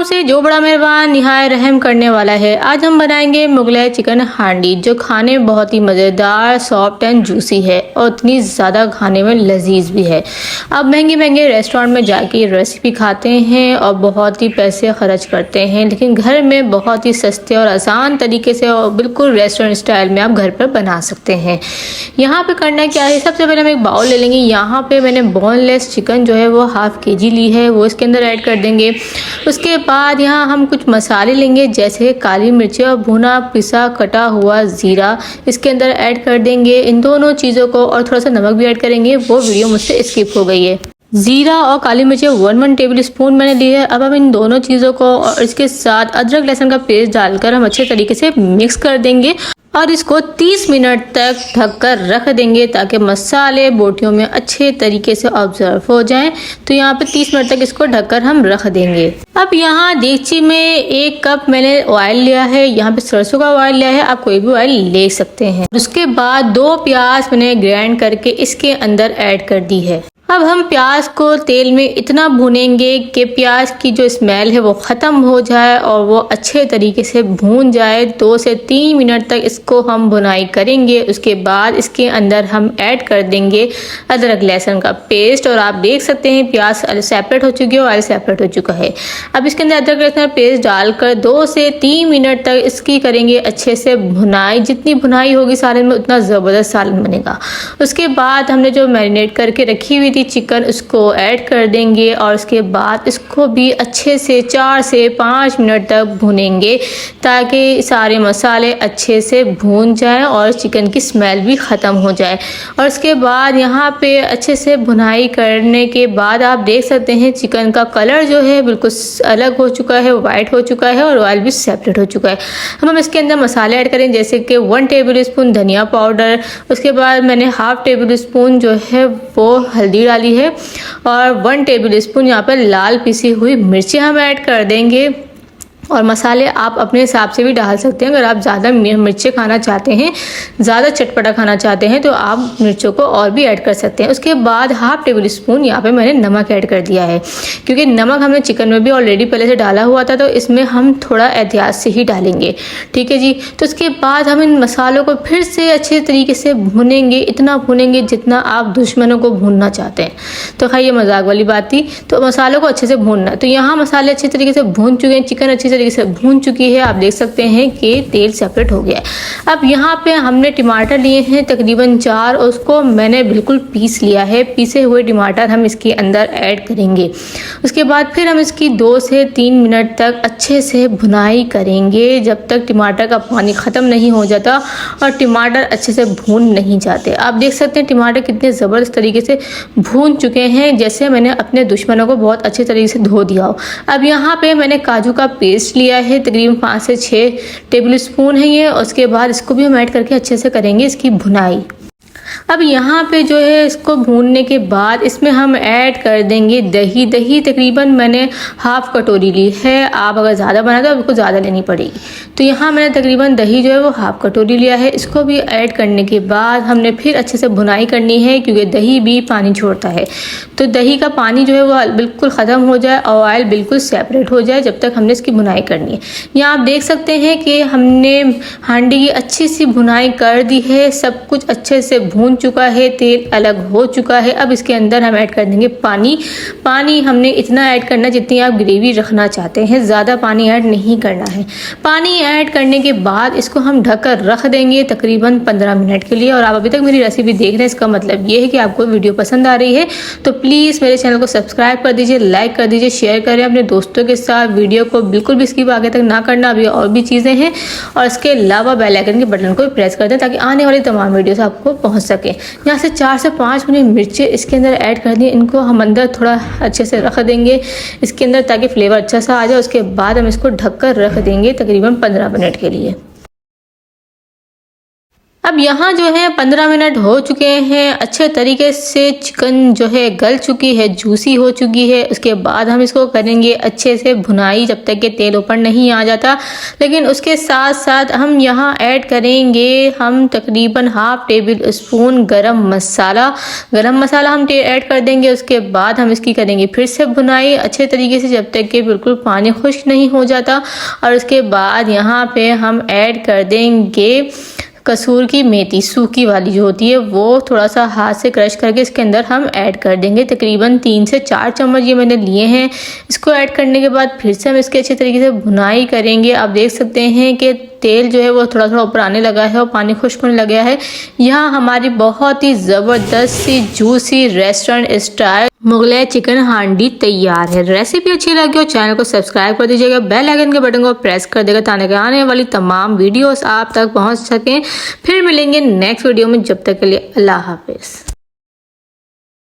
से जो बड़ा मेहरबान निहायत रहम करने वाला है। आज हम बनाएंगे मुगलाई चिकन हांडी, जो खाने में बहुत ही मज़ेदार, सॉफ्ट एंड जूसी है और उतनी ज़्यादा खाने में लजीज भी है। अब महंगे महंगे रेस्टोरेंट में जाके रेसिपी खाते हैं और बहुत ही पैसे खर्च करते हैं, लेकिन घर में बहुत ही सस्ते और आसान तरीके से और बिल्कुल रेस्टोरेंट स्टाइल में आप घर पर बना सकते हैं। यहाँ पे करना क्या है, सबसे पहले हम एक बाउल ले लेंगे। यहाँ पे मैंने बोनलेस चिकन जो है वो ½ kg ली है, वो इसके अंदर ऐड कर देंगे। उसके बाद यहाँ हम कुछ मसाले लेंगे, जैसे काली मिर्ची और भुना पिसा कटा हुआ ज़ीरा इसके अंदर ऐड कर देंगे। इन दोनों चीज़ों को और थोड़ा सा नमक भी ऐड करेंगे, वो वीडियो मुझसे स्किप हो गई है। ज़ीरा और काली मिर्ची 1 टेबल स्पून मैंने ली है। अब हम इन दोनों चीज़ों को और इसके साथ अदरक लहसुन का पेस्ट डालकर हम अच्छे तरीके से मिक्स कर देंगे और इसको 30 मिनट तक ढककर रख देंगे, ताकि मसाले बोटियों में अच्छे तरीके से ऑब्जर्व हो जाएं। तो यहाँ पे 30 मिनट तक इसको ढककर हम रख देंगे। अब यहाँ देगची में 1 कप मैंने ऑयल लिया है, यहाँ पे सरसों का ऑयल लिया है, आप कोई भी ऑयल ले सकते हैं। उसके बाद 2 प्याज मैंने ग्राइंड करके इसके अंदर ऐड कर दी है। अब हम प्याज को तेल में इतना भूनेंगे कि प्याज की जो स्मेल है वो ख़त्म हो जाए और वो अच्छे तरीके से भून जाए। 2 से 3 मिनट तक इसको हम भुनाई करेंगे। उसके बाद इसके अंदर हम ऐड कर देंगे अदरक लहसुन का पेस्ट, और आप देख सकते हैं प्याज सेपरेट हो चुकी है और ऑयल सेपरेट हो चुका है। अब इसके अंदर अदरक लहसुन का पेस्ट डालकर 2 से 3 मिनट तक इसकी करेंगे अच्छे से भुनाई। जितनी भुनाई होगी सालन में, उतना ज़बरदस्त सालन बनेगा। उसके बाद हमने जो मैरिनेट करके रखी हुई चिकन उसको ऐड कर देंगे और उसके बाद इसको भी अच्छे से 4 से 5 मिनट तक भूनेंगे, ताकि सारे मसाले अच्छे से भून जाएं और चिकन की स्मेल भी ख़त्म हो जाए। और उसके बाद यहाँ पे अच्छे से भुनाई करने के बाद आप देख सकते हैं चिकन का कलर जो है बिल्कुल अलग हो चुका है, वाइट हो चुका है और ऑयल भी सेपरेट हो चुका है। हम इसके अंदर मसाले ऐड करें, जैसे कि 1 टेबल स्पून धनिया पाउडर, उसके बाद मैंने ½ टेबल स्पून जो है वो हल्दी डाली है और 1 टेबल स्पून यहाँ पर लाल पिसी हुई मिर्ची हम ऐड कर देंगे। और मसाले आप अपने हिसाब से भी डाल सकते हैं। अगर आप ज़्यादा मिर्चें खाना चाहते हैं, ज़्यादा चटपटा खाना चाहते हैं, तो आप मिर्चों को और भी ऐड कर सकते हैं। उसके बाद ½ टेबल स्पून यहाँ पे मैंने नमक ऐड कर दिया है, क्योंकि नमक हमने चिकन में भी ऑलरेडी पहले से डाला हुआ था, तो इसमें हम थोड़ा एहतियात से ही डालेंगे। ठीक है जी। तो उसके बाद हम इन मसालों को फिर से अच्छे तरीके से भुनेंगे, इतना भुनेंगे जितना आप दुश्मनों को भूनना चाहते हैं। तो खैर ये मजाक वाली बात थी। तो मसालों को अच्छे से भूनना, तो यहाँ मसाले अच्छे तरीके से भून चुके हैं, चिकन अच्छे तरीके से भून चुकी है। आप देख सकते हैं कि तेल सेपरेट हो गया है। अब यहाँ पे हमने टमाटर लिए हैं तकरीबन 4, उसको मैंने बिल्कुल पीस लिया है। पीसे हुए टमाटर हम इसके अंदर ऐड करेंगे। उसके बाद फिर हम इसकी 2 से 3 मिनट तक अच्छे से भुनाई करेंगे, जब तक टमाटर का पानी ख़त्म नहीं हो जाता और टमाटर अच्छे से भून नहीं जाते। आप देख सकते हैं टमाटर कितने ज़बरदस्त तरीके से भून चुके हैं, जैसे मैंने अपने दुश्मनों को बहुत अच्छे तरीके से धो दिया हो। अब यहाँ पे मैंने काजू का पेस्ट लिया है, तकरीबन 5 से 6 टेबल स्पून है ये। उसके बाद इसको भी हम ऐड करके अच्छे से करेंगे इसकी भुनाई। अब यहाँ पे जो है इसको भूनने के बाद इसमें हम ऐड कर देंगे दही। दही तकरीबन मैंने ½ कटोरी ली है। आप अगर ज़्यादा बनाए तो आपको ज़्यादा लेनी पड़ेगी। तो यहाँ मैंने तकरीबन दही जो है वो ½ कटोरी लिया है। इसको भी ऐड करने के बाद हमने फिर अच्छे से भुनाई करनी है, क्योंकि दही भी पानी छोड़ता है। तो दही का पानी जो है वो बिल्कुल ख़त्म हो जाए और ऑयल बिल्कुल सेपरेट हो जाए, जब तक हमने इसकी भुनाई करनी है। यहाँ आप देख सकते हैं कि हमने हांडी की अच्छी सी भुनाई कर दी है, सब कुछ अच्छे से भून चुका है, तेल अलग हो चुका है। अब इसके अंदर हम ऐड कर देंगे पानी। पानी हमने इतना ऐड करना जितनी आप ग्रेवी रखना चाहते हैं, ज़्यादा पानी ऐड नहीं करना है। पानी ऐड करने के बाद इसको हम ढककर रख देंगे तकरीबन 15 मिनट के लिए। और आप अभी तक मेरी रेसिपी देख रहे हैं, इसका मतलब ये है कि आपको वीडियो पसंद आ रही है। तो प्लीज़ मेरे चैनल को सब्सक्राइब कर दीजिए, लाइक कर दीजिए, शेयर करें अपने दोस्तों के साथ। वीडियो को बिल्कुल भी स्किप आगे तक ना करना, अभी और भी चीज़ें हैं। और इसके अलावा बेल आइकन के बटन को भी प्रेस कर दें, ताकि आने वाली तमाम वीडियोस आपको पहुंच सके। यहाँ से 4 से 5 मिनट मिर्चें इसके अंदर ऐड कर दी, इनको हम अंदर थोड़ा अच्छे से रख देंगे इसके अंदर, ताकि फ्लेवर अच्छा सा आ जाए। उसके बाद हम इसको ढककर रख देंगे तकरीबन 15 मिनट के लिए। अब यहाँ जो है 15 मिनट हो चुके हैं, अच्छे तरीके से चिकन जो है गल चुकी है, जूसी हो चुकी है। उसके बाद हम इसको करेंगे अच्छे से भुनाई जब तक कि तेल ऊपर नहीं आ जाता। लेकिन उसके साथ साथ हम यहाँ ऐड करेंगे हम तकरीबन हाफ टेबल स्पून गरम मसाला हम ऐड कर देंगे। उसके बाद हम इसकी करेंगे फिर से भुनाई अच्छे तरीके से जब तक कि बिल्कुल पानी खुश्क नहीं हो जाता। और उसके बाद यहाँ पे हम ऐड कर देंगे कसूर की मेथी, सूखी वाली जो होती है, वो थोड़ा सा हाथ से क्रश करके इसके अंदर हम ऐड कर देंगे। तकरीबन 3 से 4 चम्मच ये मैंने लिए हैं। इसको ऐड करने के बाद फिर से हम इसके अच्छे तरीके से भुनाई करेंगे। आप देख सकते हैं कि तेल जो है वो थोड़ा थोड़ा ऊपर आने लगा है और पानी खुश्क होने लगा है। यहाँ हमारी बहुत ही ज़बरदस्त सी juicy restaurant style Mughlai chicken handi तैयार है। रेसिपी अच्छी लगी हो चैनल को सब्सक्राइब कर दीजिएगा, बेल आइकन के बटन को प्रेस कर देगा ताकि आने वाली तमाम वीडियोस आप तक पहुंच सकें। फिर मिलेंगे नेक्स्ट वीडियो में, जब तक के लिए अल्लाह हाफिज़।